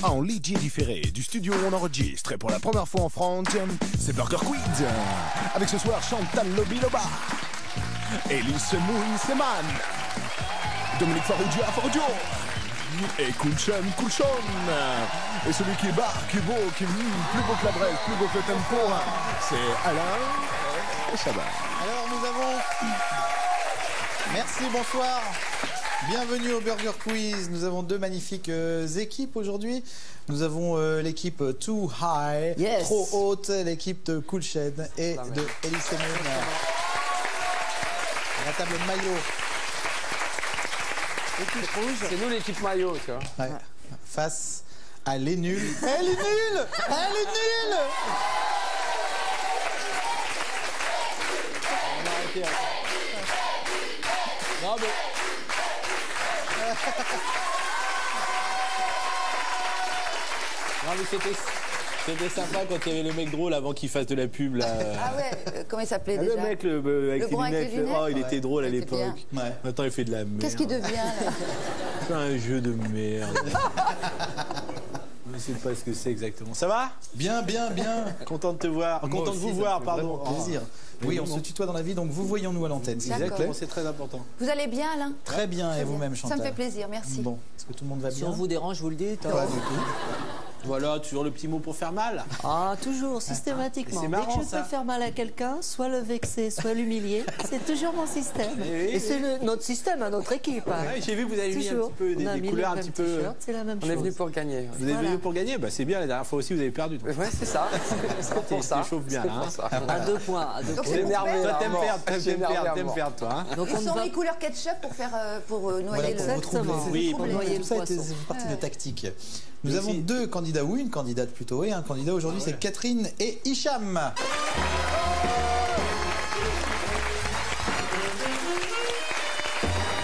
En lidier différé du studio où on enregistre et pour la première fois en France, c'est Burger Quiz. Avec ce soir Chantal Lobiloba, Elise Moon Seman, Dominique Faroudia et Coulchon. Et celui qui est qui est beau, qui est plus beau que la Bresse, plus beau que le tempo, c'est Alain Chabat. Alors nous avons... Merci, bonsoir. Bienvenue au Burger Quiz. Nous avons deux magnifiques équipes aujourd'hui. Nous avons l'équipe Too High, trop haute, l'équipe de Coulchon et de Elise Moon. La table maillot. Équipe rouge. C'est nous l'équipe maillot, tu vois. Ouais. Face à les nuls. Elle est nulle. Elle est nulle. On va arrêter. Non, mais... Non, mais c'était sympa quand il y avait le mec drôle avant qu'il fasse de la pub là. Ah ouais, comment il s'appelait déjà? Le mec avec ses lunettes, oh, il était drôle à l'époque. Ouais. Maintenant il fait de la merde. Qu'est-ce qu'il devient là? C'est un jeu de merde. Je ne sais pas ce que c'est exactement. Ça va? Bien. Content de te voir. Moi Content de aussi, vous ça voir, fait pardon. vraiment plaisir. Oui, on se tutoie dans la vie, donc vous voyons-nous à l'antenne. Exactement, c'est très important. Vous allez bien, Alain? Très bien, et vous-même, Chantal? Ça me fait plaisir, merci. Bon, est-ce que tout le monde va bien? Si on vous dérange, vous le dites. Pas du tout. Voilà, toujours le petit mot pour faire mal. Ah, toujours, systématiquement. C'est Dès marrant, que je ça. peux faire mal à quelqu'un, soit le vexer, soit l'humilier, c'est toujours mon système. Et c'est notre système à notre équipe. Hein. Ouais, j'ai vu que vous avez mis un Toujours. petit peu On a des mis couleurs le un même petit peu. t-shirt, c'est la même chose. On est venu pour gagner. Vous êtes Voilà. venu pour gagner? Bah c'est bien, la dernière fois aussi vous avez perdu. Donc. Ouais, c'est ça. C'est pour ça. Tu chauffes bien là. Hein. À 2 points. À 2 Donc points. c'est énervé, pour Toi là. t'aimes mort. perdre, J'ai énervé à t'aimes mort. perdre toi. Hein. Donc Ils on sont va... mis couleur ketchup pour noyer Voilà, le... pour vous troubler. Exactement. Oui, pour pour noyer Tout le ça poisson. c'est partie de tactique. Nous Mais avons aussi- deux candidats, ou une candidate plutôt, et un candidat aujourd'hui, c'est Catherine et Hicham.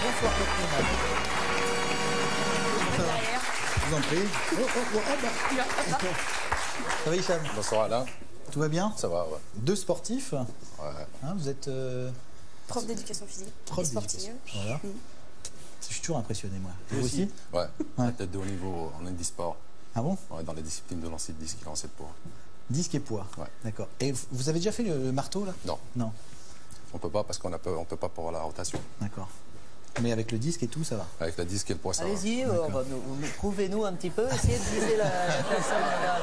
Bonsoir Catherine. Je vous en prie. Ça va Hicham? Bonsoir Alain, Tout va bien? ça va, ouais. Deux sportifs. Ouais. Hein, vous êtes Prof d'éducation physique. prof et sportive. d'éducation. Voilà. Je suis toujours impressionné moi. Vous aussi? Ouais, Ouais. tête de haut niveau en handisport, Ah bon? ouais, dans les disciplines de lancer de disque et lancer de poids. Disque et poids. Ouais. D'accord. Et vous avez déjà fait le marteau là? Non, Non. on peut pas parce qu'on peut pas pour la rotation. D'accord. Mais avec le disque et tout, ça va. Avec la disque et le poids, ça va. Allez-y, prouvez-nous un petit peu, essayez de viser la personne là.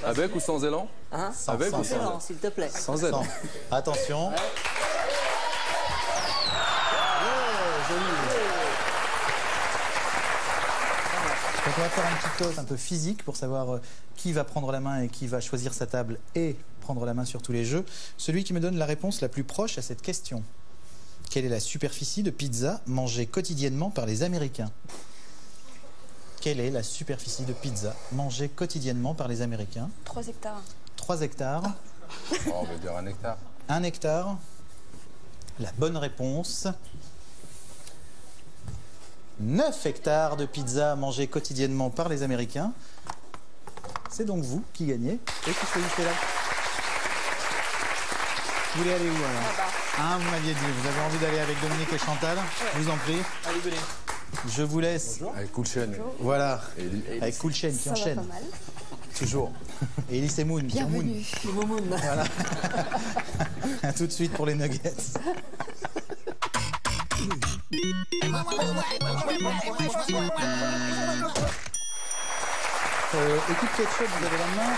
Avec ou sans élan? Hein? Avec ou Sans sans élan, élan? s'il te plaît. Sans élan. Attention. Ouais, joli. Donc on va faire un petit test un peu physique pour savoir qui va prendre la main et qui va choisir sa table et prendre la main sur tous les jeux. Celui qui me donne la réponse la plus proche à cette question. Quelle est la superficie de pizza mangée quotidiennement par les Américains? Quelle est la superficie de pizza mangée quotidiennement par les Américains? 3 hectares. 3 hectares. Oh, on va dire 1 hectare. 1 hectare. La bonne réponse. 9 hectares de pizza mangée quotidiennement par les Américains. C'est donc vous qui gagnez et qui choisissez là. Vous voulez aller où alors? Hein, vous m'aviez dit, vous avez envie d'aller avec Dominique et Chantal? Je vous en prie. Allez, venez. Je vous laisse. Avec Coulchon. Voilà. Et Avec Coulchon qui enchaîne. Toujours. Et Elise Moon qui enchaîne. Bienvenue. Voilà. À tout de suite pour les nuggets. Équipe Ketchup, vous avez la main.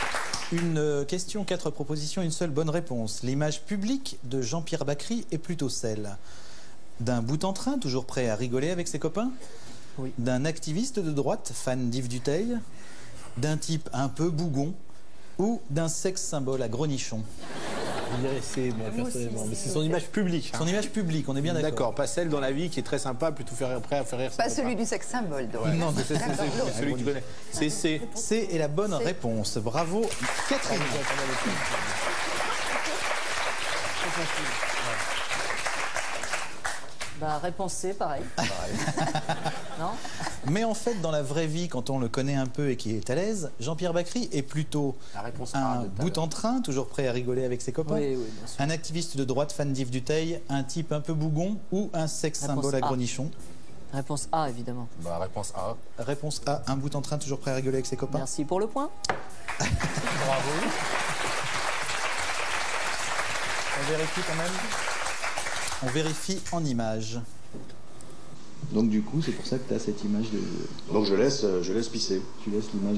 Une question, 4 propositions, une seule bonne réponse. L'image publique de Jean-Pierre Bacry est plutôt celle d'un bout en train, toujours prêt à rigoler avec ses copains, Oui. d'un activiste de droite, fan d'Yves Duteil, d'un type un peu bougon ou d'un sexe symbole à gros nichon. Je dirais c'est moi personnellement, mais c'est son image publique. Hein. Son image publique, on est bien d'accord. D'accord, pas celle dans la vie qui est très sympa, plutôt prêt à faire rire. Pas celui du sexe symbole, donc. Non, C'est celui que tu connais. C'est C est la bonne réponse. Bravo, Catherine. Bah, réponse C, pareil. Non? Mais en fait, dans la vraie vie, quand on le connaît un peu et qui est à l'aise, Jean-Pierre Bacry est plutôt La réponse A un de tout à bout en train, toujours prêt à rigoler avec ses copains, Oui, oui, bien sûr. un activiste de droite fan d'Yves Duteil, un type un peu bougon ou un sexe Réponse symbole à A. grenichon. Réponse A, évidemment. Bah, réponse A. Réponse A, un bout en train, toujours prêt à rigoler avec ses copains. Merci pour le point. Bravo. On vérifie quand même. On vérifie en image. Donc du coup, c'est pour ça que tu as cette image de... Donc je laisse pisser. Tu laisses l'image...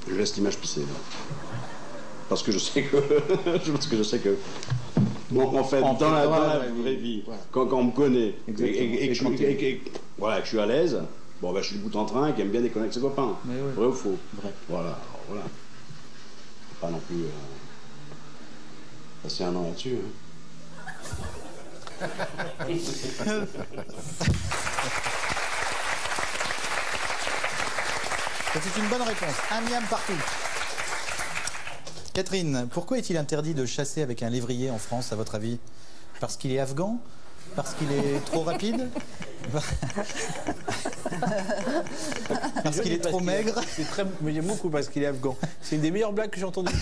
Je laisse l'image pisser. Parce que je sais que... parce que je sais que... Bon, en fait, dans la vraie vie, voilà. quand on me connaît Exactement. et que voilà, que je suis à l'aise, bon, ben, je suis le bout en train qui aime bien déconner avec ses copains. Mais ouais. Vrai ou faux? Vrai. Voilà, alors, voilà. Pas non plus... passer un an là-dessus. Hein. C'est une bonne réponse. Un miam partout. Catherine, pourquoi est-il interdit de chasser avec un lévrier en France, à votre avis? Parce qu'il est afghan? Parce qu'il est trop rapide? Parce qu'il est trop maigre? C'est très... Mais j'aime beaucoup parce qu'il est afghan. C'est une des meilleures blagues que j'ai entendues.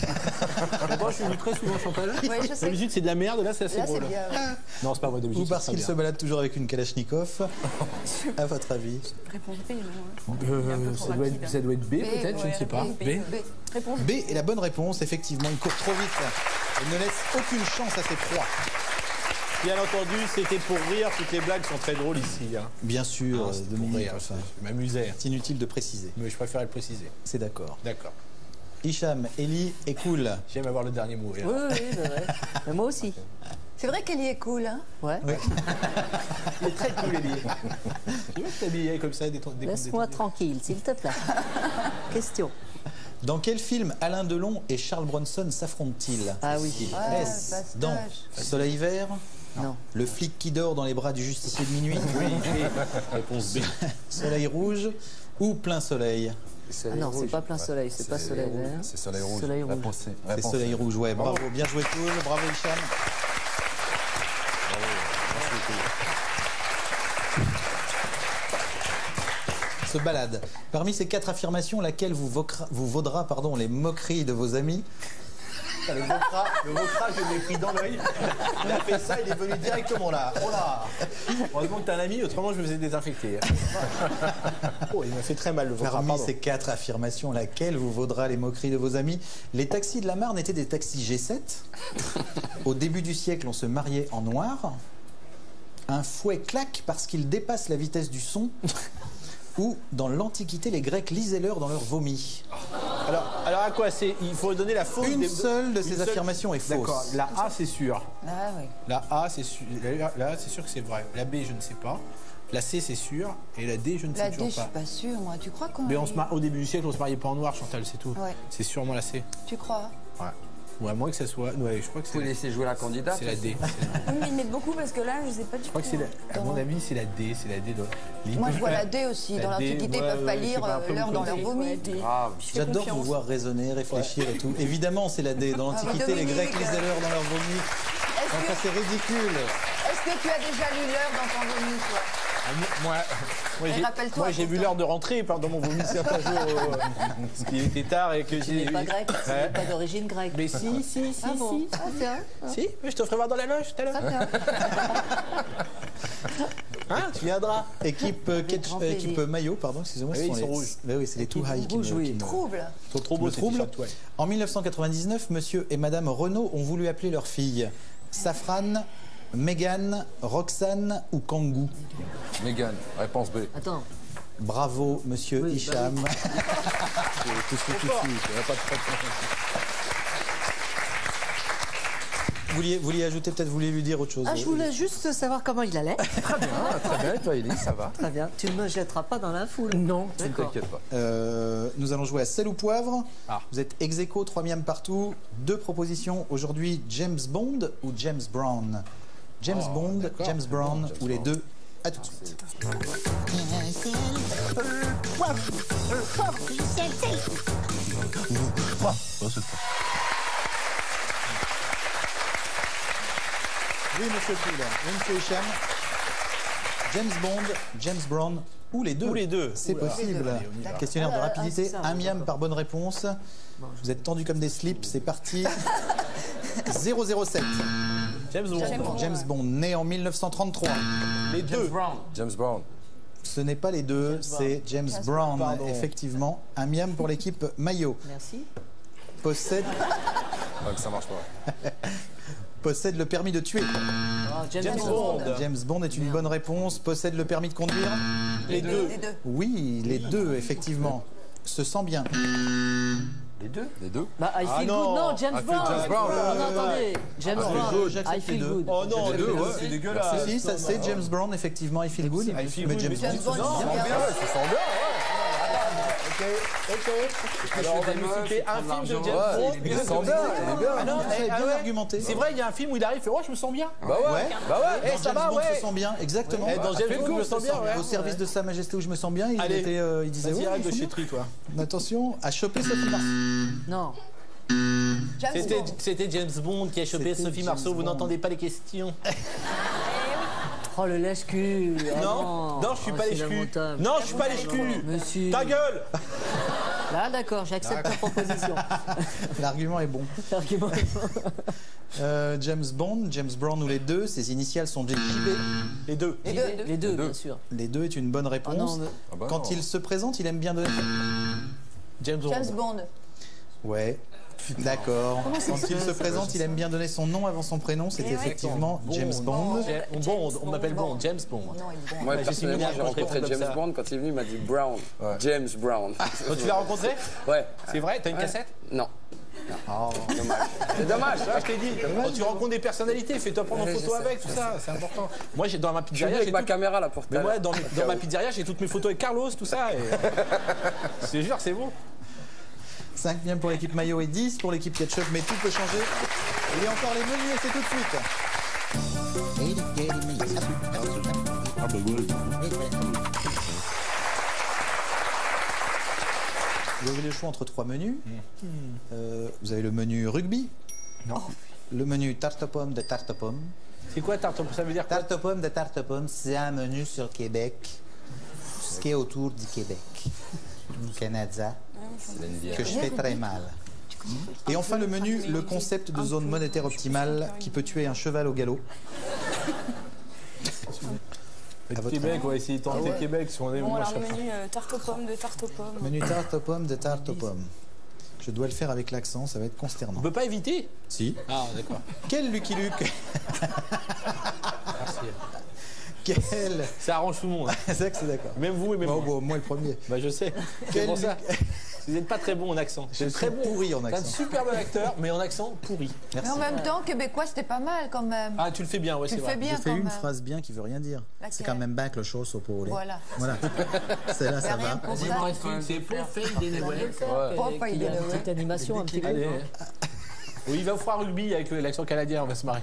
Moi, je suis venu très souvent, Chantal. Ouais, je sais. D'habitude, c'est de la merde. Là, c'est assez Là, c'est drôle. bien. Ouais. Non, c'est pas vrai. D'habitude, Ou parce c'est qu'il très se bien. balade toujours avec une Kalachnikov? À votre avis? Réponse B, non. Ça doit être B, peut-être, je ne sais pas. B. Réponse B est la bonne réponse. Effectivement, il court trop vite. Il ne laisse aucune chance à ses proies. Bien entendu, c'était pour rire. Toutes les blagues sont très drôles ici. Hein. Bien sûr, C'est pour Dominique. rire. Enfin, Je m'amusais. c'est inutile de préciser. Mais je préfère le préciser. C'est d'accord. D'accord. Hicham, Ellie est cool. J'aime avoir le dernier mot. Oui, oui, c'est vrai. Mais moi aussi. C'est vrai qu'elle y est cool, hein. Ouais. Il est très cool, Elie. Tu veux t'habiller comme ça, Laisse-moi tranquille, s'il te plaît. Question. Dans quel film Alain Delon et Charles Bronson s'affrontent-ils? Ah oui. Ouais, Est-ce pastage. dans Soleil vert? Non. Le flic qui dort dans les bras du justicier de minuit? Réponse B. Soleil rouge ou plein soleil? Ah non, c'est pas plein soleil, c'est pas soleil vert. C'est soleil rouge. Soleil rouge. Réponse C. C'est Réponse soleil C. rouge, ouais. Bravo, bien joué Toul, bravo Hicham. Se balade. Parmi ces 4 affirmations, laquelle vous vaudra les moqueries de vos amis? Le vocra, je l'ai pris dans l'œil. Il a fait ça, il est venu directement là. Oh là! Heureusement que t'as un ami, autrement je me faisais désinfecter. Oh, il m'a fait très mal le vocra, Parmi pardon. ces 4 affirmations, laquelle vous vaudra les moqueries de vos amis? Les taxis de la Marne étaient des taxis G7. Au début du siècle, on se mariait en noir. Un fouet claque parce qu'il dépasse la vitesse du son. Ou, dans l'Antiquité, les Grecs lisaient l'heure dans leur vomi. Alors à quoi c'est? Il faut donner la faute. Une seule de ces une seule- affirmations est fausse. D'accord, la A c'est sûr. Ah oui. La A c'est sûr. La c'est sûr que c'est vrai. La B je ne sais pas. La C c'est sûr. Et la D je ne sais La D, toujours je suis pas. pas sûre, moi. Tu crois qu'on... Mais au début du siècle on se mariait pas en noir, Chantal, c'est tout. Ouais. C'est sûrement la C. Tu crois? Ouais. Ou à moins que ça soit. Ouais, je crois que Faut c'est. laisser jouer la candidate. C'est la D. Oui, mais ils mettent beaucoup parce que là, je sais pas du tout. Je crois que c'est la... À mon avis, c'est la D. C'est la D. Moi, je vois la D aussi. La Dans D, l'Antiquité, ils ouais, peuvent pas ouais, je sais lire pas, un peu l'heure dans leur vomi. Grave. J'adore vous voir raisonner, réfléchir et tout. Évidemment, c'est la D. Dans l'Antiquité, les Dominique. Grecs lisaient l'heure dans leur vomi. Est-ce Enfin, que, c'est ridicule. est-ce que tu as déjà lu l'heure dans ton vomi, toi? Moi, rappelle-toi, j'ai vu pourtant. l'heure de rentrer dans mon vomi certains jours. Parce qu'il était tard et que Tu n'es pas grec, tu Ouais. n'es pas d'origine grecque. Mais si. Ah bon? Ah tiens. Si, mais je te ferai voir dans la loge tout à l'heure. Ah tiens. Hein, tu viendras. Équipe, grand plaisir. équipe maillot, pardon, excusez-moi. Oui, ce ils sont les... rouges. Ben oui, c'est les Too High qui rouges, me- oui. qui me- Trouble. Ils sont trop beaux, me ces trouble. t-shirts, ouais. En 1999, monsieur et madame Renault ont voulu appeler leur fille Safran, Mégane, Roxane ou Kangoo. Mégane. Réponse B. Attends. Bravo, monsieur Oui, bah Hicham. Tout de suite. Il n'y a pas de problème. Vous vouliez ajouter, peut-être, vous vouliez lui dire autre chose? Ah, je voulais juste savoir comment il allait. Très bien. Et toi, Élie, ça va? Très bien. Tu ne me jetteras pas dans la foule. Non. Ne D'accord. t'inquiète pas. Nous allons jouer à sel ou poivre. Ah. Vous êtes ex aequo, 3 miams partout. 2 propositions aujourd'hui, James Bond ou James Brown? James Bond, d'accord. James Brown James ou les Brown. deux? À tout de suite. Oui, monsieur Poul. Oui, monsieur Hicham. James Bond, James Brown ou les deux. Ou les deux. C'est possible. Questionnaire de rapidité, un miam par bonne réponse. Vous êtes tendus comme des slips, c'est parti. 007. James Bond. James Bond, né en 1933. Les deux. James Brown. Ce n'est pas les deux, c'est James Brown, Pardon. effectivement. Un miam pour l'équipe maillot. Merci. Possède Ça marche pas. Possède le permis de tuer. James Bond. James Bond est une bonne réponse. Possède le permis de conduire. Les deux. Les deux. Oui, les deux, effectivement. Se sent bien. Les deux. Les deux. Bah, I feel non. good. Non, James Brown. James Brown. Non, attendez. James good, Brown. j'accepte I feel les deux. good. Oh non, Les deux, ouais. c'est dégueulasse. Si, ça c'est James Brown, effectivement, I feel good. I feel Mais good, James mais Bond, James Bond, se sent il bien. se sent bien. Ça sent bien, Ok. Alors on va nous citer un film de James ouais. Bond. Il sent bien, il est bien. Ah non, Vous avez bien ouais. argumenté. C'est vrai, il y a un film où il arrive, il fait, oh, je me sens bien. Bah ouais. Ouais. Bah ouais. Eh, ça James va, Bond ouais. se sent bien, exactement. Eh, dans James feel Bond, je me good, sens bien, ouais. Au service de Sa Majesté où je me sens bien, il Allez. était, il disait Vas-y, ouais, arrête ils de sont chétri, toi. bien. Attention à choper Sophie Marceau. Non. James Bond. C'était James Bond qui a chopé C'était Sophie James Marceau, vous Bond. n'entendez pas les questions. Oh, le lèche-cul. Ah Non, je suis pas c'est lèche-cul. lamentable. Non, je suis pas lèche-cul. Monsieur. Ta gueule. Là, d'accord, j'accepte ta proposition. L'argument est bon. L'argument est bon. James Bond, James Brown ou les deux, ses initiales sont JB. Les deux. Les deux, bien sûr. Les deux est une bonne Ah réponse. non, mais... Ah bah Quand non. il se présente, il aime bien donner. James Bond. James Bond. Ouais. D'accord. Quand il se présente, il aime bien donner son nom avant son prénom. C'est Eh ouais. effectivement James Bond. Bond, on m'appelle Bond, James Bond. Non, il est bon. Moi, Ouais, personnellement, j'ai j'ai rencontré comme James ça. Bond quand il est venu, il m'a dit Brown. James Brown. Oh, tu l'as rencontré? Ouais. C'est vrai? T'as une cassette? Non. Oh. C'est dommage. Ah, je t'ai dit, quand tu rencontres des personnalités, fais-toi prendre en Ouais, photo je sais. avec, tout ça, c'est important. Moi, dans ma Je suis pizzeria, venu avec j'ai ma tout- caméra là pour Mais ta- moi, dans ma pizzeria, j'ai toutes mes photos avec Carlos, tout ça. Et... je te jure, c'est beau. 5 miams pour l'équipe maillot et 10 pour l'équipe ketchup, mais tout peut changer. Il y a encore les menus et c'est tout de suite. Vous avez le choix entre 3 menus. Vous avez le menu rugby. Non. Le menu tarte aux pommes de tarte aux pommes. C'est quoi, tarte? Ça veut dire quoi? Tarte aux pommes de tarte aux pommes, c'est un menu sur Québec. Ce qui est autour du Québec, du Canada, que je fais très mal. Et enfin le menu, le concept de zone monétaire optimale qui peut tuer un cheval au galop. votre Québec, on va essayer de tenter ouais. Québec si on est. Bon, moi, alors je le sais pas. menu tarte aux pommes de tarte aux pommes. Menu tarte aux pommes de tarte aux pommes. Je dois le faire avec l'accent, ça va être consternant. On peut pas éviter? Si. Ah, d'accord. Quel Lucky Luke Merci. Quel... Ça arrange tout le monde. C'est vrai que c'est d'accord. Même vous et même Bon, moi. bon, moi le premier. Bah, je sais. C'est Quel pour ça. Luc- Vous n'êtes pas très bon en accent. Je C'est suis très bon. pourri en T'es un accent. super bon acteur, mais en accent pourri. Mais Merci. en même temps, québécois, c'était pas mal quand même. Ah, tu le fais bien, ouais, Tu c'est le vrai. fais bien J'ai fait quand une même. phrase bien qui veut rien dire. Laquelle? C'est quand même bien que le chose au poulet. Voilà. Voilà. C'est là, Y a ça rien va. pour ça. C'est pour faire des Noël. Pourquoi Il y a une petite animation un petit peu. Allez. Oui, il va au foire rugby avec l'accent canadien, on va se marrer.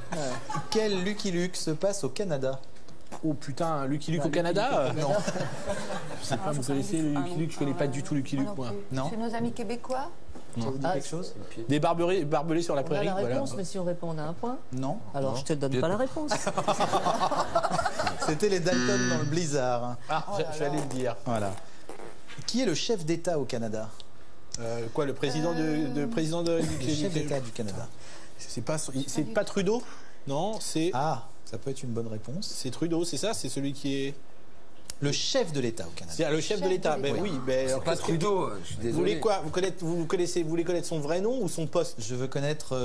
Quel Lucky Luke se passe au Canada? Oh putain, Lucky Luke au Canada Non. Je sais pas, vous connaissez Lucky Luke? Je connais pas du tout Lucky Luke, moi. Non. C'est nos amis québécois. Ça vous dit quelque chose? Des barbelés sur la On a prairie, la voilà. réponse, mais si on répond, on a un point. Non. Alors, je te donne pas la réponse. C'était les Dalton dans le blizzard. Ah, je vais aller le dire. Voilà. Qui est le chef d'État au Canada? Quoi, le président président de Le chef d'État du Canada. C'est pas Trudeau? Non, c'est Ah, ça peut être une bonne réponse. c'est Trudeau, c'est ça? C'est celui qui est. Le chef de l'État au Canada. C'est le chef de l'État. Ben oui, ben. alors, Pas qu'est-ce que- Trudeau, je suis Vous désolé. voulez quoi? Vous voulez connaître son vrai nom ou son poste? Je veux connaître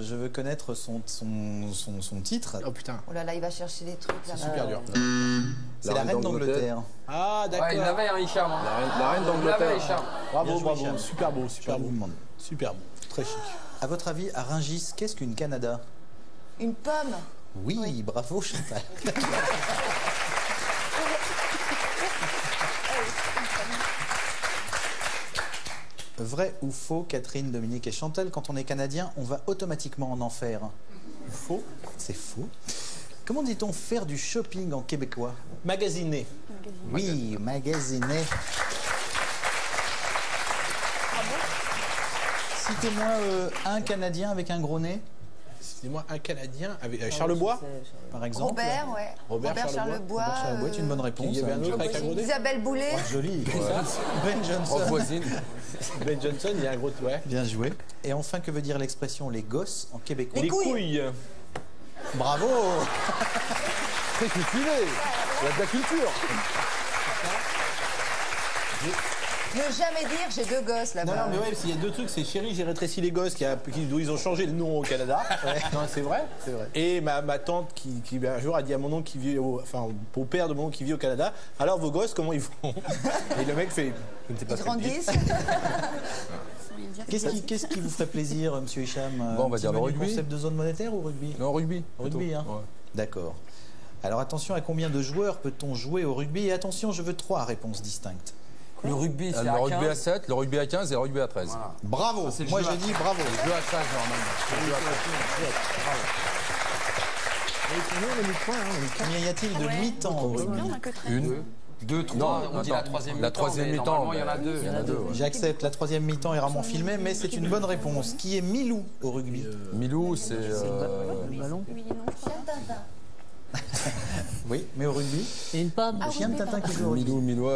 son titre. Oh putain. Oh là là, il va chercher des trucs là. Super dur. C'est la reine d'Angleterre. Ah, d'accord. Ouais, il l'avait, hein, Hicham. hein. La reine Il l'avait, d'Angleterre. Hicham. Bravo, Bien joué, bravo. Hicham. Super beau, Je super vais beau. vous demander. Super beau. Très chic. À votre avis, à Rungis, qu'est-ce qu'une Canada? Une pomme. Oui, bravo Chantal. Vrai ou faux, Catherine, Dominique et Chantal, quand on est Canadien, on va automatiquement en enfer? Faux. C'est faux. Comment dit-on faire du shopping en québécois? Magasiné. Oui, magasiner. Citez-moi un Canadien avec un gros nez. excusez-moi, un Canadien avec Charlebois, par exemple. Robert, ouais. Robert Charlebois. Robert Charlebois est une bonne réponse. Il y avait un autre avec un gros nez. Isabelle Boulet. Joli. Ben Johnson. voisine. Ben Johnson, il y a un gros... Ouais. Bien joué. Et enfin, que veut dire l'expression les gosses en québécois? Les couilles. Bravo. Très cultivé. Il y a de la culture. Ne jamais dire j'ai 2 gosses là-bas. Non, mais ouais, s'il y a 2 trucs, c'est Chérie, j'ai rétréci les gosses, d'où ils ont changé le nom au Canada. Non, c'est vrai. Et ma tante qui un jour a dit à mon oncle qui vit au père de mon oncle qui vit au Canada, alors vos gosses, comment ils font? Et le mec fait, je ne sais pas Ils ce qu'il dit. grandissent. Qu'est-ce qui vous ferait plaisir, monsieur Hicham? Bon, on va dire le rugby. Concept de zone monétaire ou rugby? Non, rugby. Rugby, hein. Ouais. D'accord. Alors attention, à combien de joueurs peut-on jouer au rugby? Et attention, je veux 3 réponses distinctes. Le rugby, c'est Le à rugby 15. à 7, le rugby à 15 et le rugby à 13. Voilà. Bravo. c'est le Moi jeu j'ai à- dit bravo. Le jeu à 13 normalement. Le jeu à 13. Combien y a-t-il de mi-temps au rugby? Une. 2, 3, Non, on dit attends. la troisième La mi-temps. troisième mais mi-temps, normalement, il y en a mais 2. il y en a 2. Ouais. J'accepte, la 3e mi-temps est rarement filmée, mais c'est une bonne réponse. Qui est Milou au rugby? Milou, c'est. Oui, mais au rugby? Et une pomme. Chien de Tintin qui joue au rugby. Milou,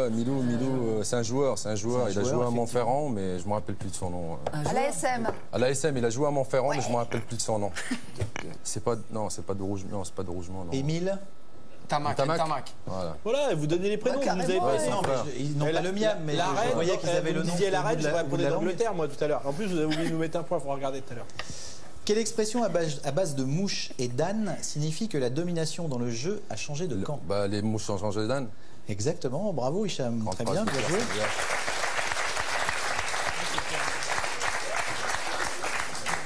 c'est un joueur. Il a joueur, joué à Montferrand, mais je ne me rappelle plus de son nom. À la SM. À la SM, il a joué à Montferrand, mais je ne me rappelle plus de son nom. C'est pas de Rougemont. Non, c'est pas de Rougemont. Non. Émile? Tamac. Voilà, vous donnez les prénoms, vous carrément, avez pas ouais. essayé. Non, mais ils n'ont pas le mien, mais la je reine, voyais qu'ils avaient le nom. disiez la au bout reine, de je la- au bout de répondais la langue. d'Angleterre, moi, tout à l'heure. En plus, vous avez oublié de nous mettre un point, il faut regarder tout à l'heure. Quelle expression à base de mouche et d'âne signifie que la domination dans le jeu a changé de camp? Bah, les mouches ont changé d'âne. Exactement, bravo Hicham. Très bien, bien joué.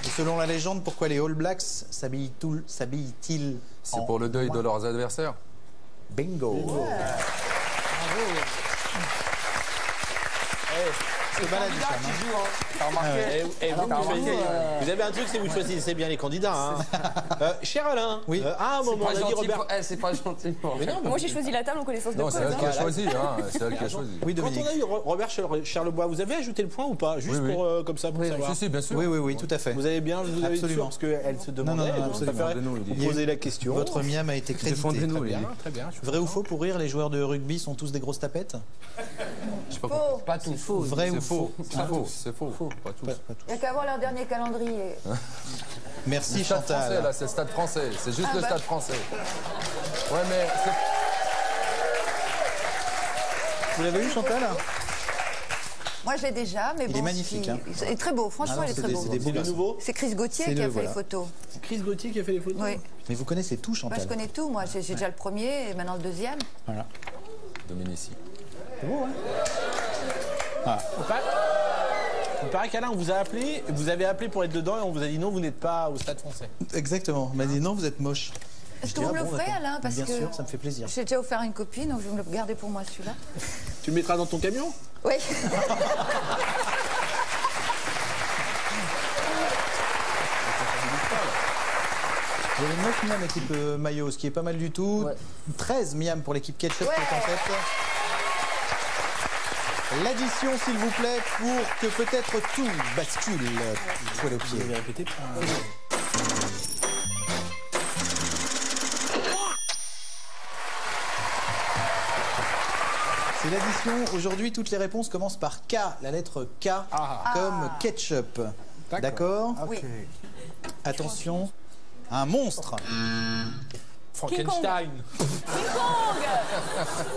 Et selon la légende, pourquoi les All Blacks s'habillent-ils C'est en pour le deuil de noir? leurs adversaires. Bingo. C'est malade, Candidat Hicham, qui hein. joue, hein. T'as remarqué Vous avez un truc, c'est vous choisissez bien les candidats. Hein. Cher Alain, Oui. à un moment, on a dit Robert. C'est pas gentil. pour- Mais non, mais Moi, j'ai choisi la table en connaissance de Non, cause. c'est elle qui a hein. choisi. Hein. C'est elle qui a choisi. Oui, quand Dominique. on a eu Robert Charlebois, vous avez ajouté le point ou pas? Juste Oui, oui. pour comme ça, pour savoir. Si, bien sûr. Oui, tout à fait. Vous avez bien, vous avez Absolument. sûr, parce qu'elle se demandait, non, donc je absolument. préférais Défendez-nous, il vous dit. poser la question. Votre miam a été crédité. Défendez-nous, Très il bien. dit. Très bien. Vrai ou faux, pour rire, les joueurs de rugby sont tous des grosses tapettes? Faux. Pas tout. Vrai ou C'est faux? faux. C'est faux. Pas tous. Il n'y a qu'à voir leur dernier calendrier. Merci Le stade français, Chantal. là, c'est le stade français. C'est juste Ah, le bah. stade français. Ouais, mais. Vous l'avez eu Chantal? Moi, je l'ai déjà, mais Il bon. est magnifique, hein. Il est très beau, franchement, Ah non, il est très beau. c'est des beaux C'est le garçons. nouveau. C'est Chris Gauthier C'est qui a le- fait voilà. les photos. C'est Chris Gauthier qui a fait les photos. Oui. Mais vous connaissez tout, Moi, Chantal. je connais tout. Moi, j'ai déjà le premier et maintenant le deuxième. Voilà. Dominici. Il paraît qu'Alain, on vous a appelé, vous avez appelé pour être dedans et on vous a dit non, vous n'êtes pas au stade français. Exactement. On m'a dit non, vous êtes moche. Est-ce que dis, vous ah me le bon, ferez, d'accord. Alain? Parce Bien que sûr, ça me fait plaisir. j'ai déjà offert à une copine, donc je vais me le garder pour moi, celui-là. Tu le mettras dans ton camion? Oui. Il y avait 9 miam équipe maillot, ce qui est pas mal du tout. 13 miam pour l'équipe ketchup Ouais. qui est en tête. L'addition, s'il vous plaît, pour que peut-être tout bascule. Poil au pied. Vous avez répété. C'est l'addition. Aujourd'hui, toutes les réponses commencent par K, la lettre K, comme ketchup. D'accord? Oui. Attention, un monstre. Frankenstein.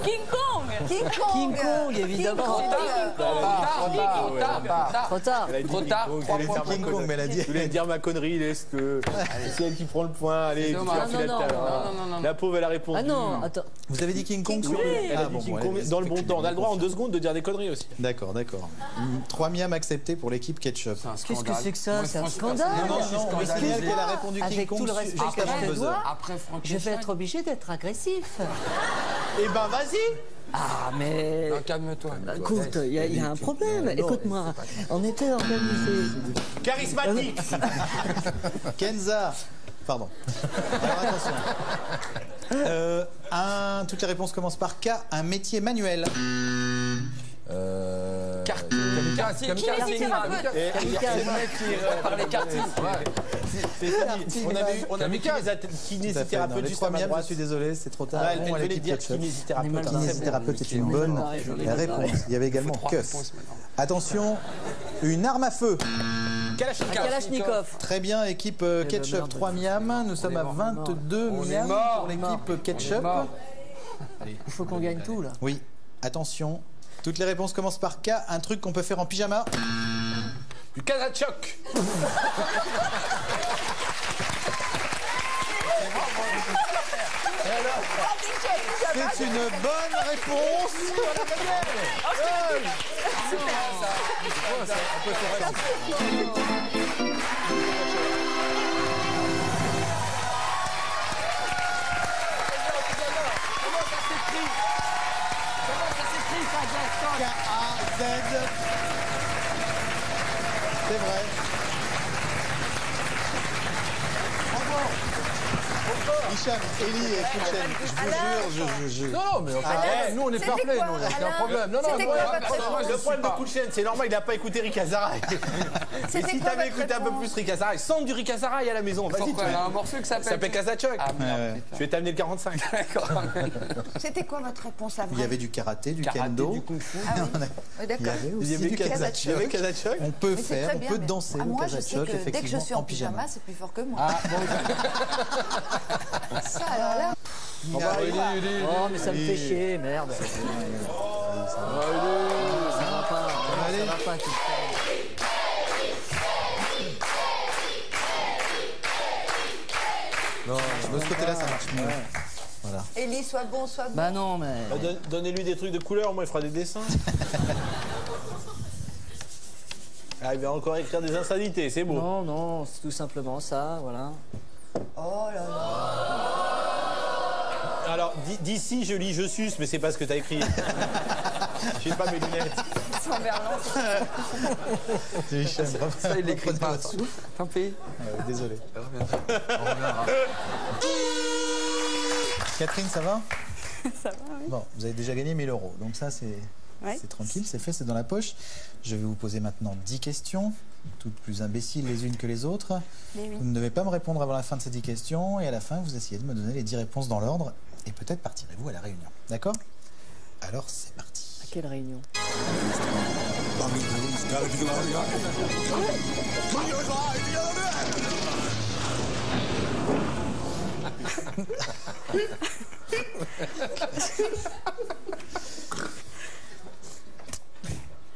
King Kong. King Kong. King Kong, évidemment. King Kong. Trop tard. Elle a dit Trop King tard, Kong, 3 elle allait points dire pour ma King Kong, mais elle a dit. Je voulais dire ma connerie, laisse que. C'est elle qui prend le point. Allez, C'est tu dommage. as fait la Non, tête, non, alors. non. La pauvre, elle a répondu. Ah non, attends. Vous avez dit King Kong sur Elle a Ah dit bon, King bon, Kong allez, dans le bon temps. On a le droit en 2 secondes de dire des conneries aussi. D'accord, d'accord. 3 miam acceptés pour l'équipe ketchup. Qu'est-ce que c'est que ça? C'est un Moi, scandale. Non, je suis on scandalisé. signale qu'elle a répondu King Avec Kong tout le respect juste que avant je le te dois, buzzer. Après je Frankenstein. vais être obligée d'être agressif. Eh ben, vas-y. Ah, mais... Non, calme-toi. Écoute, il y a un problème. Écoute-moi, on était organisés. Charismatique. Kenza. Pardon. Alors attention. Toutes les réponses commencent par K. Un métier manuel. Kamikaze. Kinésithérapeute. Et il y a le mec qui Par les cartines. c'est fini. On avait kinésithérapeute Les juste trois à ma miams, je droite. suis désolé, c'est trop tard. Ah, elle Bon, à venait de l'équipe dire ketchup. kinésithérapeute. Kinésithérapeute est une bonne réponse. Il y avait également keuf. Attention, une arme à feu. Kalachnikov. Très bien, équipe ketchup, merde. 3 miams. Nous sommes à 22 miams pour l'équipe ketchup. Il faut qu'on gagne tout là. Oui, attention. Toutes les réponses commencent par K. Un truc qu'on peut faire en pyjama. Du Kazachok. C'est une bonne réponse. K-A-Z. C'est vrai. Hicham, Eli et Fulchen, je vous jure, Non, mais enfin, nous on est fair play, nous, il n'y a aucun problème. Non, non, C'était moi, quoi votre réponse Le problème de Kulchen, c'est normal, il n'a pas écouté Rick Hazaraï. Et C'était si quoi t'avais votre écouté un peu réponse plus Rick Hazaraï, sente du Rick Hazaraï à la maison, vas-y. Pourquoi? Il y a un morceau qui Ça s'appelle s'appelle. Kazachok. Ah merde. Ouais. Je vais t'amener le 45. C'était quoi votre réponse la Il y vraie avait du karaté, du Karaté, kendo. du kung-fu. Ah oui. Il Oui, y d'accord. avait Il y aussi avait du Kazachok. Kazachok. On peut Mais c'est faire, très on bien, peut mais- danser Ah, le moi, je sais Kazachok que dès que je effectivement suis en en pyjama, pyjama. c'est plus fort que moi. Ah, bon, Ça, alors là, Oh, mais ça me fait chier, merde. Ça va pas. Ça va pas. tout ça. Non, de ce côté-là, ça marche mieux. Voilà. Ellie, sois bon, sois bon. Bah non, mais. Donnez-lui des trucs de couleur, moi il fera des dessins. Ah, il va encore écrire des insanités, c'est beau. Non, non, c'est tout simplement ça, voilà. Oh là là. Alors, d'ici, je lis je suce, mais c'est pas ce que t'as écrit. J'ai pas mes lunettes. Sans Berlin. C'est Hicham, bravo. ça, il l'écrit pas. Votre souffle. Tant pis. Désolé. Catherine, ça va? Ça va, oui. Bon, vous avez déjà gagné 1000 €. Donc ça, c'est Ouais. tranquille, c'est fait, c'est dans la poche. Je vais vous poser maintenant 10 questions, toutes plus imbéciles les unes que les autres. Mais oui. Vous ne devez pas me répondre avant la fin de ces 10 questions. Et à la fin, vous essayez de me donner les 10 réponses dans l'ordre. Et peut-être partirez-vous à la réunion. D'accord? Alors, c'est parti. À quelle réunion?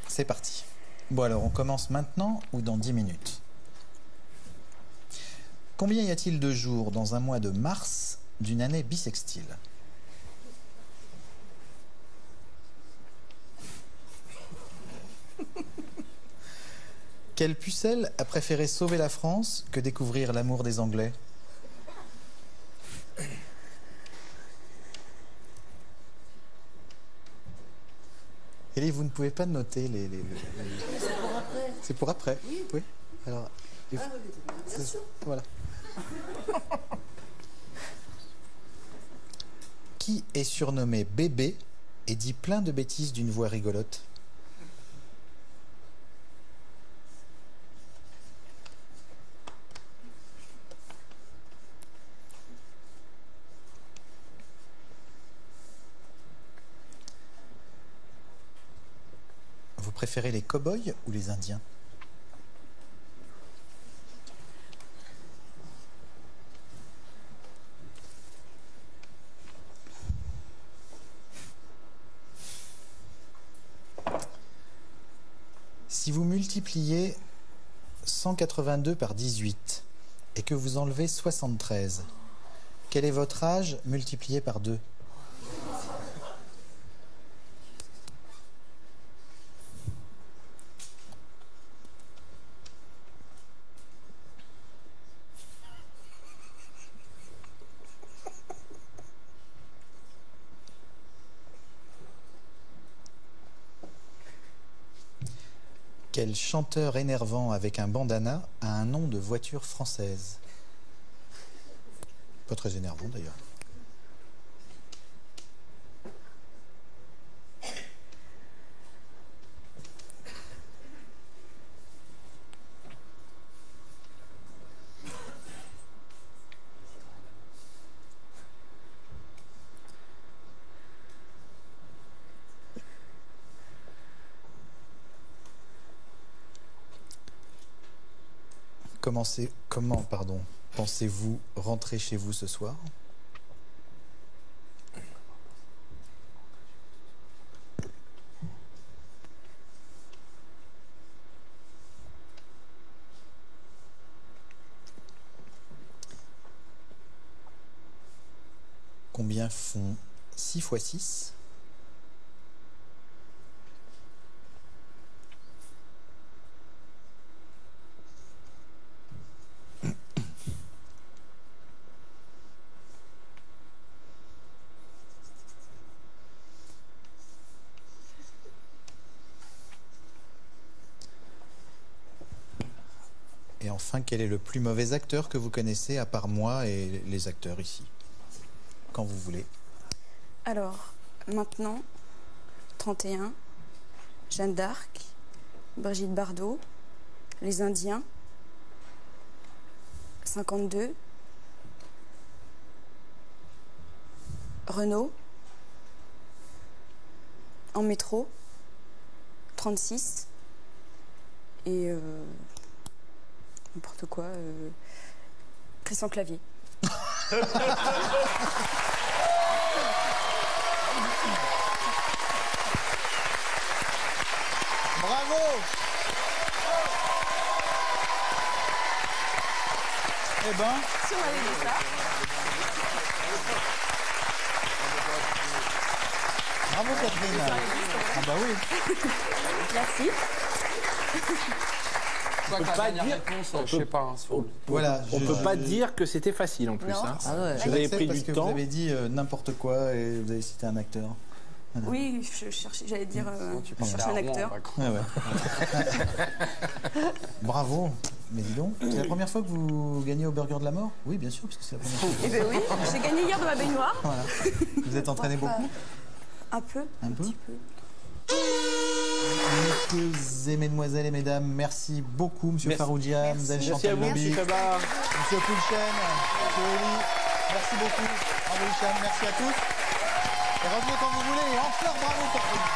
C'est parti. Bon alors, on commence maintenant ou dans 10 minutes? Combien y a-t-il de jours dans un mois de mars d'une année bissextile? Quelle pucelle a préféré sauver la France que découvrir l'amour des Anglais? Elie, vous ne pouvez pas noter les... C'est pour après. Oui. Alors, voilà. Qui est surnommé Bébé et dit plein de bêtises d'une voix rigolote? Vous préférez les cow-boys ou les Indiens? Si vous multipliez 182 par 18 et que vous enlevez 73, quel est votre âge multiplié par 2? Quel chanteur énervant avec un bandana a un nom de voiture française? Pas très énervant d'ailleurs. Comment pensez-vous rentrer chez vous ce soir? Combien font 6 fois 6? Et enfin, quel est le plus mauvais acteur que vous connaissez à part moi et les acteurs ici? Quand vous voulez. Alors, maintenant, 31, Jeanne d'Arc, Brigitte Bardot, Les Indiens, 52, Renault, En métro, 36, et n'importe quoi, Christian Clavier. Bravo! Eh ben, Si on avait dit ça. bravo Catherine. Ah bah oui. Merci. On peut pas dire. Je sais pas. Voilà. On peut pas dire que c'était facile en plus. Non. Hein. Ah ouais. Vous avez pris parce du que temps. vous avez dit n'importe quoi et vous avez cité un acteur. Oui, je cherchais, j'allais dire, Tu je cherche un acteur. Ouais, ouais. Bravo. Mais dis donc, c'est la première fois que vous gagnez au Burger de la Mort? Oui, bien sûr, parce que c'est la première fois. Eh bien oui, j'ai gagné hier de ma baignoire. Voilà. Vous êtes entraîné beaucoup? Un peu. Un peu. Petit peu. Messieurs et mesdemoiselles et mesdames, merci beaucoup, monsieur Merci. Faroudia, Mlle Merci à Chantal vous, Lobby, M. Tabar. monsieur Poulchen, monsieur Oli. Merci beaucoup. Bravo Hicham, merci à tous. Et revenez quand vous voulez. Et en fleurs, bravo Catherine.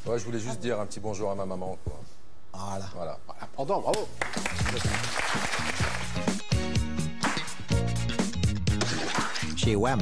Ouais, je voulais juste dire un petit bonjour à ma maman, quoi. Voilà. Voilà. Pardon, bravo. Chez WAM,